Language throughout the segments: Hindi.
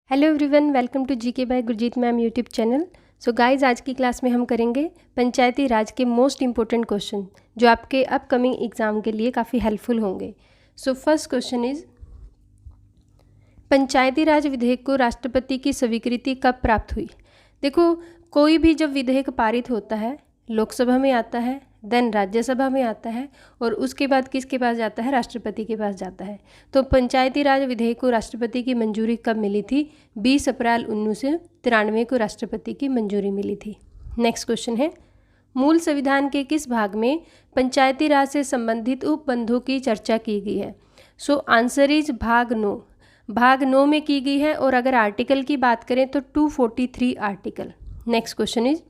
Hello everyone, welcome to GK by Gurjeet ma'am YouTube channel. So guys, आज की क्लास में हम करेंगे पंचायती राज के मोस्ट इंपॉर्टेंट क्वेश्चन जो आपके अपकमिंग एग्जाम के लिए काफ़ी हेल्पफुल होंगे। सो फर्स्ट क्वेश्चन इज, पंचायती राज विधेयक को राष्ट्रपति की स्वीकृति कब प्राप्त हुई? देखो, कोई भी जब विधेयक पारित होता है, लोकसभा में आता है, देन राज्यसभा में आता है और उसके बाद किसके पास जाता है? राष्ट्रपति के पास जाता है। तो पंचायती राज विधेयक को राष्ट्रपति की मंजूरी कब मिली थी? 20 अप्रैल 1993 को राष्ट्रपति की मंजूरी मिली थी। नेक्स्ट क्वेश्चन है, मूल संविधान के किस भाग में पंचायती राज से संबंधित उपबंधों की चर्चा की गई है? सो आंसर इज भाग 9। भाग 9 में की गई है। और अगर आर्टिकल की बात करें तो 243 आर्टिकल। नेक्स्ट क्वेश्चन इज,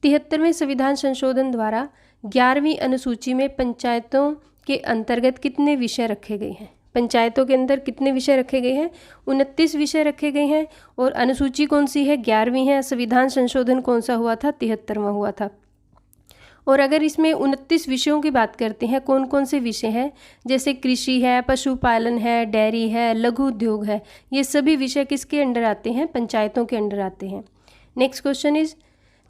73वें संविधान संशोधन द्वारा 11वीं अनुसूची में पंचायतों के अंतर्गत कितने विषय रखे गए हैं? पंचायतों के अंदर कितने विषय रखे गए हैं? 29 विषय रखे गए हैं। और अनुसूची कौन सी है? 11वीं है। संविधान संशोधन कौन सा हुआ था? 73वां हुआ था। और अगर इसमें 29 विषयों की बात करते हैं, कौन कौन से विषय हैं? जैसे कृषि है, पशुपालन है, डेयरी है, लघु उद्योग है, ये सभी विषय किसके अंडर आते हैं? पंचायतों के अंडर आते हैं। नेक्स्ट क्वेश्चन इज,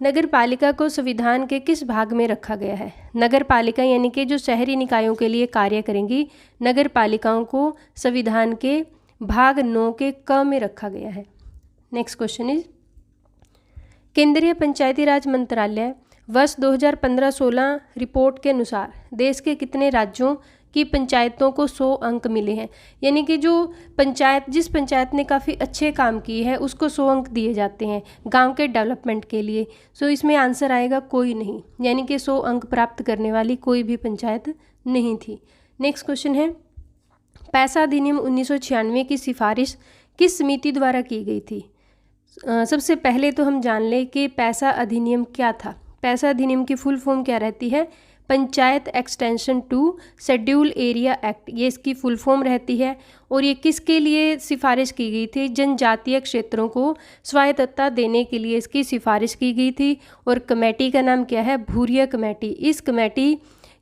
नगर पालिका को संविधान के किस भाग में रखा गया है? नगर पालिका यानी कि जो शहरी निकायों के लिए कार्य करेंगी, नगर पालिकाओं को संविधान के भाग 9 के क में रखा गया है। नेक्स्ट क्वेश्चन इज, केंद्रीय पंचायती राज मंत्रालय वर्ष 2015-16 रिपोर्ट के अनुसार देश के कितने राज्यों की पंचायतों को 100 अंक मिले हैं? यानी कि जो पंचायत, जिस पंचायत ने काफ़ी अच्छे काम किए हैं उसको 100 अंक दिए जाते हैं गांव के डेवलपमेंट के लिए। सो इसमें आंसर आएगा कोई नहीं, यानी कि 100 अंक प्राप्त करने वाली कोई भी पंचायत नहीं थी। नेक्स्ट क्वेश्चन है, पैसा अधिनियम 1996 की सिफारिश किस समिति द्वारा की गई थी? सबसे पहले तो हम जान लें कि पैसा अधिनियम क्या था। पैसा अधिनियम की फुल फॉर्म क्या रहती है? Panchayat extension to schedule area act, ये इसकी फुल फॉर्म रहती है। और ये किसके लिए सिफारिश की गई थी? जनजातीय क्षेत्रों को स्वायत्तता देने के लिए इसकी सिफारिश की गई थी। और कमेटी का नाम क्या है? भूरिया कमेटी। इस कमेटी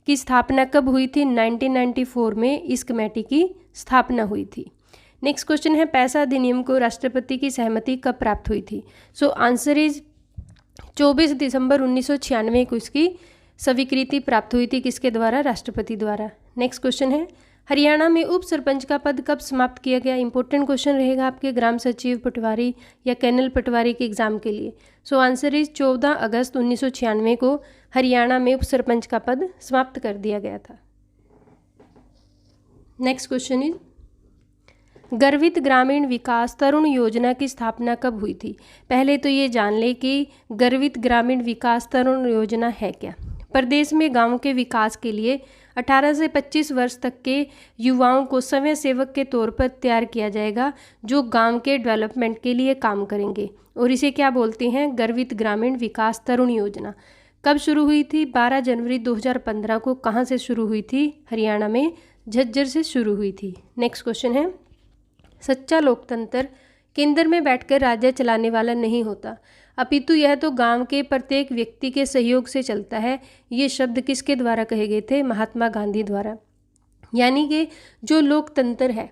की स्थापना कब हुई थी? 1994 में इस कमेटी की स्थापना हुई थी। नेक्स्ट क्वेश्चन है, पैसा अधिनियम को राष्ट्रपति की सहमति कब प्राप्त हुई थी? सो आंसर इज 24 दिसंबर 1996 को इसकी स्वीकृति प्राप्त हुई थी। किसके द्वारा? राष्ट्रपति द्वारा। नेक्स्ट क्वेश्चन है, हरियाणा में उप सरपंच का पद कब समाप्त किया गया? इंपॉर्टेंट क्वेश्चन रहेगा आपके ग्राम सचिव पटवारी या कैनल पटवारी के एग्जाम के लिए। सो आंसर इज 14 अगस्त 1996 को हरियाणा में उप सरपंच का पद समाप्त कर दिया गया था। नेक्स्ट क्वेश्चन इज, गर्वित ग्रामीण विकास तरुण योजना की स्थापना कब हुई थी? पहले तो ये जान ले कि गर्वित ग्रामीण विकास तरुण योजना है क्या। प्रदेश में गांव के विकास के लिए 18 से 25 वर्ष तक के युवाओं को समय सेवक के तौर पर तैयार किया जाएगा, जो गांव के डेवलपमेंट के लिए काम करेंगे। और इसे क्या बोलते हैं? गर्वित ग्रामीण विकास तरुण योजना। कब शुरू हुई थी? 12 जनवरी 2015 को। कहाँ से शुरू हुई थी? हरियाणा में झज्जर से शुरू हुई थी। नेक्स्ट क्वेश्चन है, सच्चा लोकतंत्र केंद्र में बैठकर राज्य चलाने वाला नहीं होता, अपितु यह तो गांव के प्रत्येक व्यक्ति के सहयोग से चलता है। ये शब्द किसके द्वारा कहे गए थे? महात्मा गांधी द्वारा। यानी कि जो लोकतंत्र है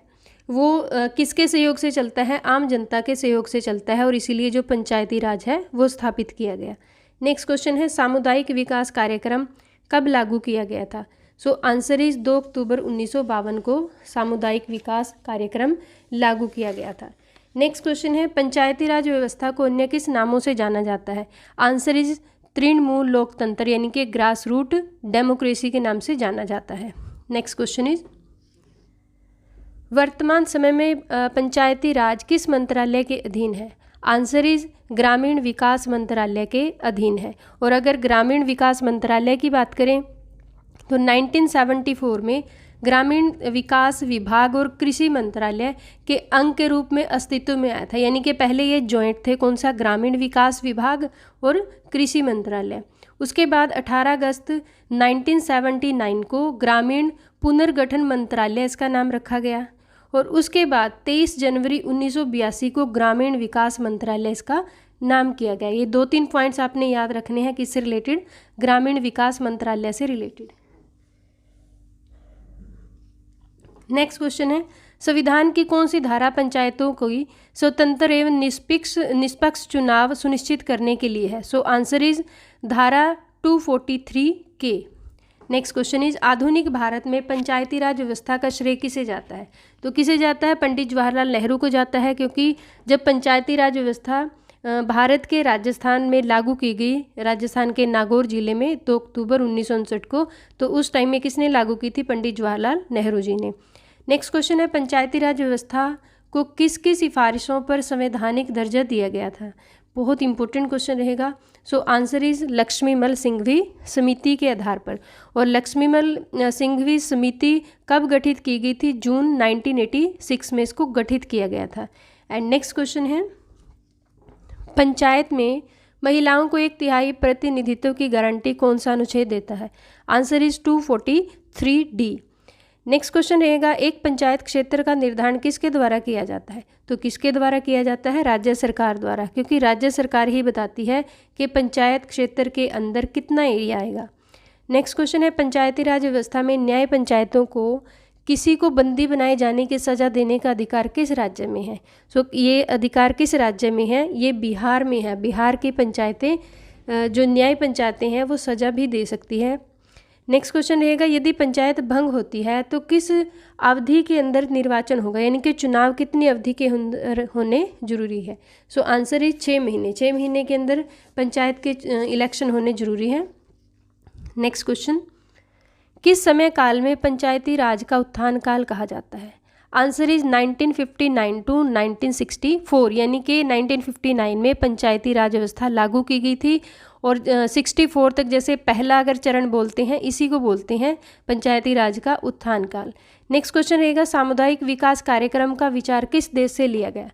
वो किसके सहयोग से चलता है? आम जनता के सहयोग से चलता है। और इसीलिए जो पंचायती राज है वो स्थापित किया गया। नेक्स्ट क्वेश्चन है, सामुदायिक विकास कार्यक्रम कब लागू किया गया था? सो आंसर इज 2 अक्टूबर 1952 को सामुदायिक विकास कार्यक्रम लागू किया गया था। नेक्स्ट क्वेश्चन है, पंचायती राज व्यवस्था को अन्य किस नामों से जाना जाता है? आंसर इज तृणमूल लोकतंत्र यानी कि ग्रास रूट डेमोक्रेसी के नाम से जाना जाता है। नेक्स्ट क्वेश्चन इज, वर्तमान समय में पंचायती राज किस मंत्रालय के अधीन है? आंसर इज ग्रामीण विकास मंत्रालय के अधीन है। और अगर ग्रामीण विकास मंत्रालय की बात करें तो 1974 में ग्रामीण विकास विभाग और कृषि मंत्रालय के अंग के रूप में अस्तित्व में आया था। यानी कि पहले ये जॉइंट थे, कौन सा? ग्रामीण विकास विभाग और कृषि मंत्रालय। उसके बाद 18 अगस्त 1979 को ग्रामीण पुनर्गठन मंत्रालय इसका नाम रखा गया। और उसके बाद 23 जनवरी 1982 को ग्रामीण विकास मंत्रालय इसका नाम किया गया। ये 2-3 पॉइंट्स आपने याद रखने हैं, किससे रिलेटेड? ग्रामीण विकास मंत्रालय से रिलेटेड। नेक्स्ट क्वेश्चन है, संविधान की कौन सी धारा पंचायतों की स्वतंत्र एवं निष्पक्ष चुनाव सुनिश्चित करने के लिए है? सो आंसर इज धारा 243 के। नेक्स्ट क्वेश्चन इज आधुनिक भारत में पंचायती राज व्यवस्था का श्रेय किसे जाता है? तो किसे जाता है? पंडित जवाहरलाल नेहरू को जाता है, क्योंकि जब पंचायती राज व्यवस्था भारत के राजस्थान में लागू की गई, राजस्थान के नागौर जिले में 2 अक्टूबर 1959 को, तो उस टाइम में किसने लागू की थी? पंडित जवाहरलाल नेहरू जी ने। नेक्स्ट क्वेश्चन है पंचायती राज व्यवस्था को किसकी सिफारिशों पर संवैधानिक दर्जा दिया गया था? बहुत इंपॉर्टेंट क्वेश्चन रहेगा। So answer is Laxmimal Singhvi समिति के आधार पर। और लक्ष्मीमल सिंघवी समिति कब गठित की गई थी? जून 1986 में इसको गठित किया गया था। एंड नेक्स्ट क्वेश्चन है पंचायत में महिलाओं को 1/3 प्रतिनिधित्व की गारंटी कौन सा अनुच्छेद देता है? Answer is 243D। Next question रहेगा एक पंचायत क्षेत्र का निर्धारण किसके द्वारा किया जाता है? तो किसके द्वारा किया जाता है? राज्य सरकार द्वारा, क्योंकि राज्य सरकार ही बताती है कि पंचायत क्षेत्र के अंदर कितना एरिया आएगा। नेक्स्ट क्वेश्चन है पंचायती राज व्यवस्था में न्याय पंचायतों को किसी को बंदी बनाए जाने की सज़ा देने का अधिकार किस राज्य में है? सो ये अधिकार किस राज्य में है? ये बिहार में है। बिहार की पंचायतें जो न्याय पंचायतें हैं वो सज़ा भी दे सकती है। नेक्स्ट क्वेश्चन रहेगा यदि पंचायत भंग होती है तो किस अवधि के अंदर निर्वाचन होगा, यानी कि चुनाव कितनी अवधि के अंदर होने जरूरी है? सो आंसर इज 6 महीने। 6 महीने के अंदर पंचायत के इलेक्शन होने जरूरी है। नेक्स्ट क्वेश्चन किस समय काल में पंचायती राज का उत्थान काल कहा जाता है? आंसर इज 1959 टू 1964, यानी कि 1959 में पंचायती राज व्यवस्था लागू की गई थी और 64 तक जैसे पहला अगर चरण बोलते हैं इसी को बोलते हैं पंचायती राज का उत्थान काल। नेक्स्ट क्वेश्चन रहेगा सामुदायिक विकास कार्यक्रम का विचार किस देश से लिया गया?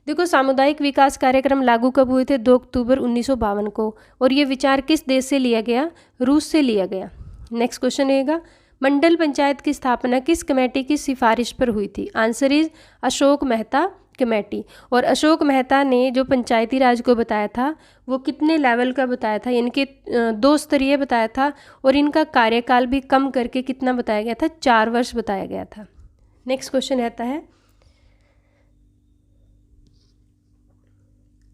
देखो सामुदायिक विकास कार्यक्रम लागू कब हुए थे? 2 अक्टूबर 1952 को। और ये विचार किस देश से लिया गया? रूस से लिया गया। नेक्स्ट क्वेश्चन रहेगा मंडल पंचायत की स्थापना किस कमेटी की सिफारिश पर हुई थी? Answer is Ashok Mehta committee. और अशोक मेहता ने जो पंचायती राज को बताया था वो कितने लेवल का बताया था, यानी कि 2 स्तरीय बताया था और इनका कार्यकाल भी कम करके कितना बताया गया था? 4 वर्ष बताया गया था। नेक्स्ट क्वेश्चन रहता है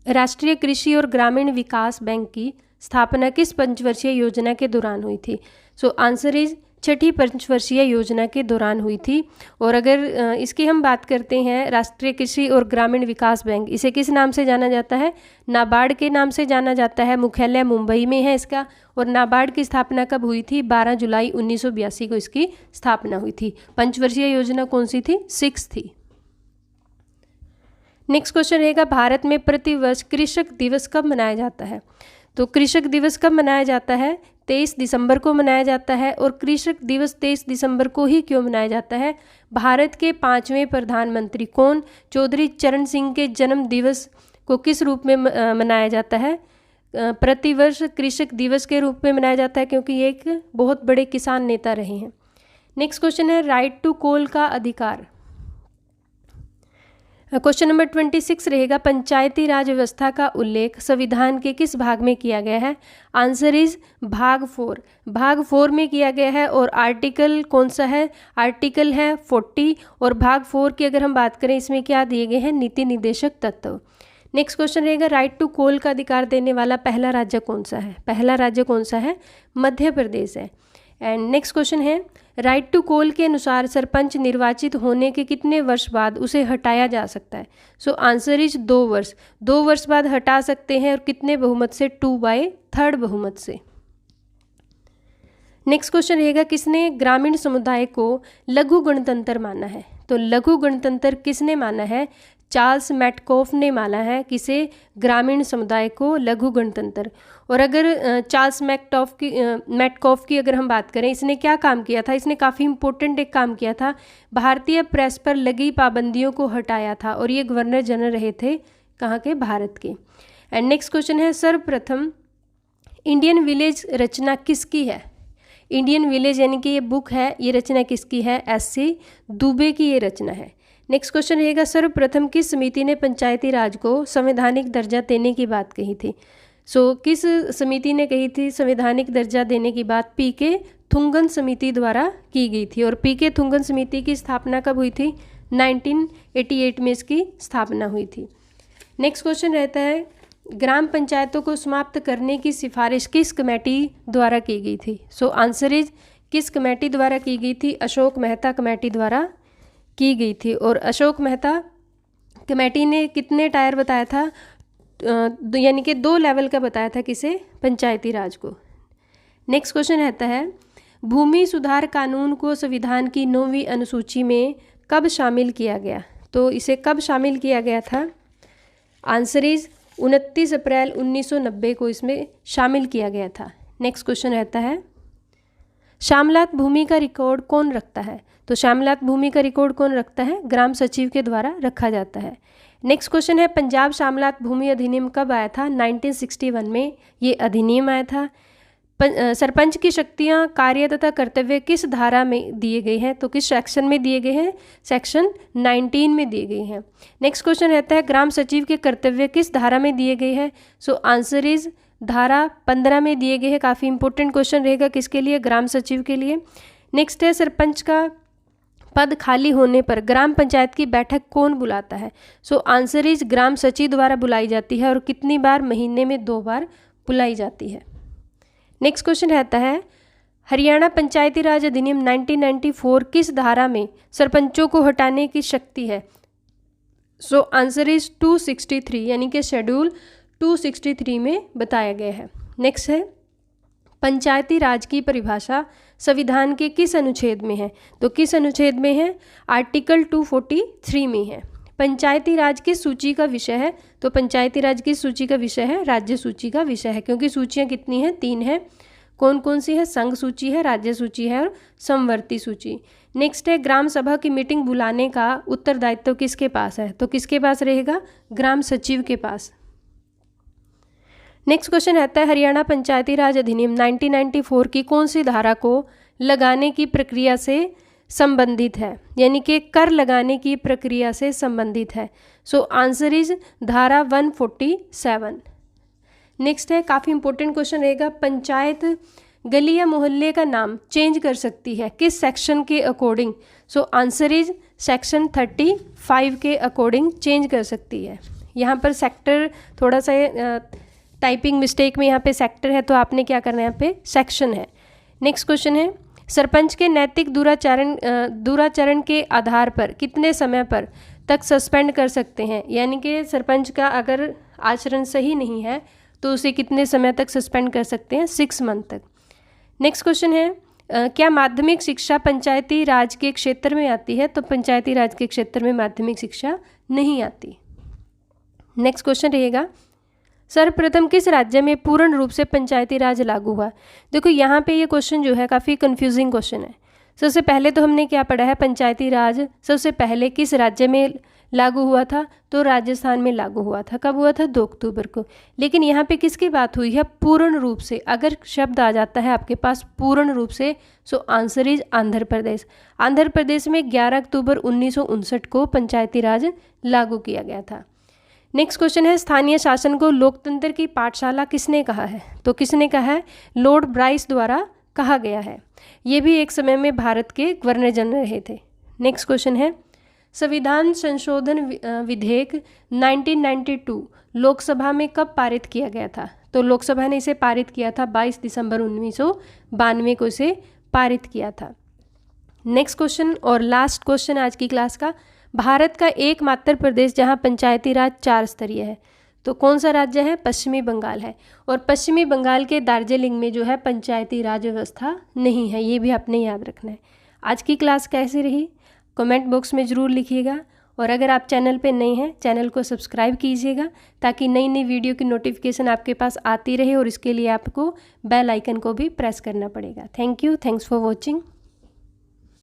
राष्ट्रीय कृषि और ग्रामीण विकास बैंक की स्थापना किस पंचवर्षीय योजना के दौरान हुई थी? सो आंसर इज 6ठी पंचवर्षीय योजना के दौरान हुई थी। और अगर इसकी हम बात करते हैं राष्ट्रीय कृषि और ग्रामीण विकास बैंक, इसे किस नाम से जाना जाता है? नाबार्ड के नाम से जाना जाता है। मुख्यालय मुंबई में है इसका। और नाबार्ड की स्थापना कब हुई थी? 12 जुलाई 1982 को इसकी स्थापना हुई थी। पंचवर्षीय योजना कौन सी थी? 6 थी। नेक्स्ट क्वेश्चन रहेगा भारत में प्रतिवर्ष कृषक दिवस कब मनाया जाता है? तो कृषक दिवस कब मनाया जाता है? 23 दिसंबर को मनाया जाता है। और कृषक दिवस 23 दिसंबर को ही क्यों मनाया जाता है? भारत के 5वें प्रधानमंत्री कौन? चौधरी चरण सिंह के जन्म दिवस को किस रूप में मनाया जाता है? प्रतिवर्ष कृषक दिवस के रूप में मनाया जाता है, क्योंकि ये एक बहुत बड़े किसान नेता रहे हैं। नेक्स्ट क्वेश्चन है राइट टू कॉल का अधिकार। क्वेश्चन नंबर 26 रहेगा पंचायती राज व्यवस्था का उल्लेख संविधान के किस भाग में किया गया है? आंसर इज भाग 4। भाग 4 में किया गया है। और आर्टिकल कौन सा है? आर्टिकल है 40। और भाग 4 की अगर हम बात करें इसमें क्या दिए गए हैं? नीति निर्देशक तत्व। नेक्स्ट क्वेश्चन रहेगा राइट टू कॉल का अधिकार देने वाला पहला राज्य कौन सा है? पहला राज्य कौन सा है? मध्य प्रदेश है। एंड नेक्स्ट क्वेश्चन है राइट टू कॉल के अनुसार सरपंच निर्वाचित होने के कितने वर्ष बाद उसे हटाया जा सकता है? सो आंसर इज 2 वर्ष। 2 वर्ष बाद हटा सकते हैं। और कितने बहुमत से? 2/3 बहुमत से। नेक्स्ट क्वेश्चन रहेगा किसने ग्रामीण समुदाय को लघु गणतंत्र माना है? तो लघु गणतंत्र किसने माना है? चार्ल्स मैटकॉफ ने माना है। किसे? ग्रामीण समुदाय को लघु गणतंत्र। और अगर चार्ल्स मैटकॉफ की अगर हम बात करें, इसने क्या काम किया था? इसने काफ़ी इंपॉर्टेंट एक काम किया था। भारतीय प्रेस पर लगी पाबंदियों को हटाया था। और ये गवर्नर जनरल रहे थे कहाँ के? भारत के। एंड नेक्स्ट क्वेश्चन है सर्वप्रथम इंडियन विलेज रचना किसकी है? इंडियन विलेज यानी कि ये बुक है, ये रचना किसकी है? S.C. दुबे की ये रचना है। नेक्स्ट क्वेश्चन रहेगा सर्वप्रथम किस समिति ने पंचायती राज को संवैधानिक दर्जा देने की बात कही थी? सो किस समिति ने कही थी संवैधानिक दर्जा देने की बात? P.K. थुंगन समिति द्वारा की गई थी। और P.K. थुंगन समिति की स्थापना कब हुई थी? 1988 में इसकी स्थापना हुई थी। नेक्स्ट क्वेश्चन रहता है, ग्राम पंचायतों को समाप्त करने की सिफारिश किस कमेटी द्वारा की गई थी? सो आंसर इज, किस कमेटी द्वारा की गई थी? अशोक मेहता कमेटी द्वारा की गई थी। और अशोक मेहता कमेटी ने कितने टायर बताया था? यानी कि 2 लेवल का बताया था किसे? पंचायती राज को। नेक्स्ट क्वेश्चन रहता है, भूमि सुधार कानून को संविधान की 9वीं अनुसूची में कब शामिल किया गया? तो इसे कब शामिल किया गया था? आंसर इज 29 अप्रैल 1990 को इसमें शामिल किया गया था। नेक्स्ट क्वेश्चन रहता है, श्यामलात भूमि का रिकॉर्ड कौन रखता है? तो श्यामलात भूमि का रिकॉर्ड कौन रखता है? ग्राम सचिव के द्वारा रखा जाता है। नेक्स्ट क्वेश्चन है, पंजाब श्यामलात भूमि अधिनियम कब आया था? 1961 में ये अधिनियम आया था। सरपंच की शक्तियां, कार्य तथा कर्तव्य किस धारा में दिए गए हैं? तो किस सेक्शन में दिए गए हैं? सेक्शन 19 में दिए गए हैं। नेक्स्ट क्वेश्चन रहता है, ग्राम सचिव के कर्तव्य किस धारा में दिए गए हैं? सो आंसर इज धारा 15 में दिए गए हैं। काफ़ी इंपॉर्टेंट क्वेश्चन रहेगा किसके लिए? ग्राम सचिव के लिए। नेक्स्ट है, सरपंच का पद खाली होने पर ग्राम पंचायत की बैठक कौन बुलाता है? सो आंसर इज ग्राम सचिव द्वारा बुलाई जाती है। और कितनी बार? महीने में 2 बार बुलाई जाती है। नेक्स्ट क्वेश्चन रहता है, हरियाणा पंचायती राज अधिनियम 1994 किस धारा में सरपंचों को हटाने की शक्ति है? सो आंसर इज 263, यानी कि शेड्यूल 263 में बताया गया है। नेक्स्ट है, पंचायती राज की परिभाषा संविधान के किस अनुच्छेद में है? तो किस अनुच्छेद में है? आर्टिकल 243 में है। पंचायती राज किस सूची का विषय है? तो पंचायती राज किस सूची का विषय है? राज्य सूची का विषय है, क्योंकि सूचियाँ कितनी हैं? 3 हैं। कौन कौन सी है? संघ सूची है, राज्य सूची है और समवर्ती सूची। नेक्स्ट है, ग्राम सभा की मीटिंग बुलाने का उत्तरदायित्व किसके पास है? तो किसके पास रहेगा? ग्राम सचिव के पास। नेक्स्ट क्वेश्चन रहता है, हरियाणा पंचायती राज अधिनियम 1994 की कौन सी धारा को लगाने की प्रक्रिया से संबंधित है? यानी कि कर लगाने की प्रक्रिया से संबंधित है। सो आंसर इज धारा 147। नेक्स्ट है, काफ़ी इंपॉर्टेंट क्वेश्चन रहेगा, पंचायत गली या मोहल्ले का नाम चेंज कर सकती है किस सेक्शन के according? So answer is section 35 के अकॉर्डिंग चेंज कर सकती है। यहाँ पर सेक्टर थोड़ा सा टाइपिंग मिस्टेक में यहाँ पे सेक्टर है, तो आपने क्या करना है? यहाँ पे सेक्शन है। नेक्स्ट क्वेश्चन है, सरपंच के नैतिक दुराचरण के आधार पर कितने समय पर तक सस्पेंड कर सकते हैं? यानी कि सरपंच का अगर आचरण सही नहीं है तो उसे कितने समय तक सस्पेंड कर सकते हैं? 6 मंथ तक। नेक्स्ट क्वेश्चन है, क्या माध्यमिक शिक्षा पंचायती राज के क्षेत्र में आती है? तो पंचायती राज के क्षेत्र में माध्यमिक शिक्षा नहीं आती। नेक्स्ट क्वेश्चन रहेगा, सर्वप्रथम किस राज्य में पूर्ण रूप से पंचायती राज लागू हुआ? देखो यहाँ पे ये क्वेश्चन जो है काफ़ी कंफ्यूजिंग क्वेश्चन है। सबसे पहले तो हमने क्या पढ़ा है? पंचायती राज सबसे पहले किस राज्य में लागू हुआ था? तो राजस्थान में लागू हुआ था। कब हुआ था? 2 अक्टूबर को। लेकिन यहाँ पे किसकी बात हुई है? पूर्ण रूप से। अगर शब्द आ जाता है आपके पास पूर्ण रूप से, so answer is Andhra Pradesh. Andhra Pradesh में 11 अक्टूबर 1959 को पंचायती राज लागू किया गया था। नेक्स्ट क्वेश्चन है, स्थानीय शासन को लोकतंत्र की पाठशाला किसने कहा है? तो किसने कहा है? लॉर्ड ब्राइस द्वारा कहा गया है। ये भी एक समय में भारत के गवर्नर जनरल रहे थे। नेक्स्ट क्वेश्चन है, संविधान संशोधन विधेयक 1992 लोकसभा में कब पारित किया गया था? तो लोकसभा ने इसे पारित किया था 22 दिसंबर 1992 को इसे पारित किया था। नेक्स्ट क्वेश्चन और लास्ट क्वेश्चन आज की क्लास का, भारत का एकमात्र प्रदेश जहां पंचायती राज 4 स्तरीय है, तो कौन सा राज्य है? पश्चिमी बंगाल है। और पश्चिमी बंगाल के दार्जिलिंग में जो है पंचायती राज व्यवस्था नहीं है, ये भी आपने याद रखना है। आज की क्लास कैसी रही कमेंट बॉक्स में ज़रूर लिखिएगा। और अगर आप चैनल पे नए हैं, चैनल को सब्सक्राइब कीजिएगा ताकि नई नई वीडियो की नोटिफिकेशन आपके पास आती रहे, और इसके लिए आपको बेल आइकन को भी प्रेस करना पड़ेगा। Thank you, thanks for watching.